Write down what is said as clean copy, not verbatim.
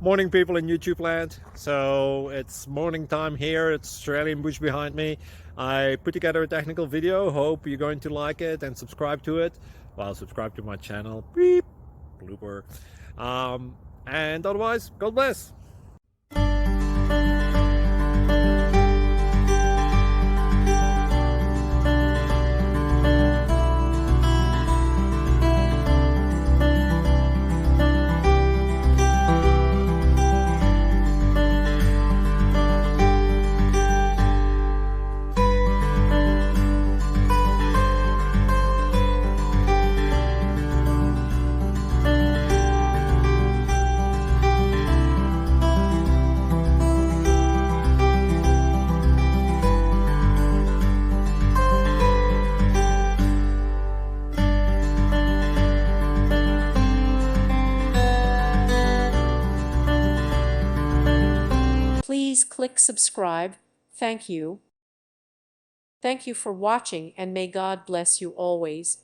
Morning, people in YouTube land. So it's morning time here. It's Australian bush behind me. I put together a technical video. Hope you're going to like it and subscribe to it. Well, subscribe to my channel. Beep, blooper. And otherwise, God bless. Please click subscribe. Thank you. Thank you for watching, and may God bless you always.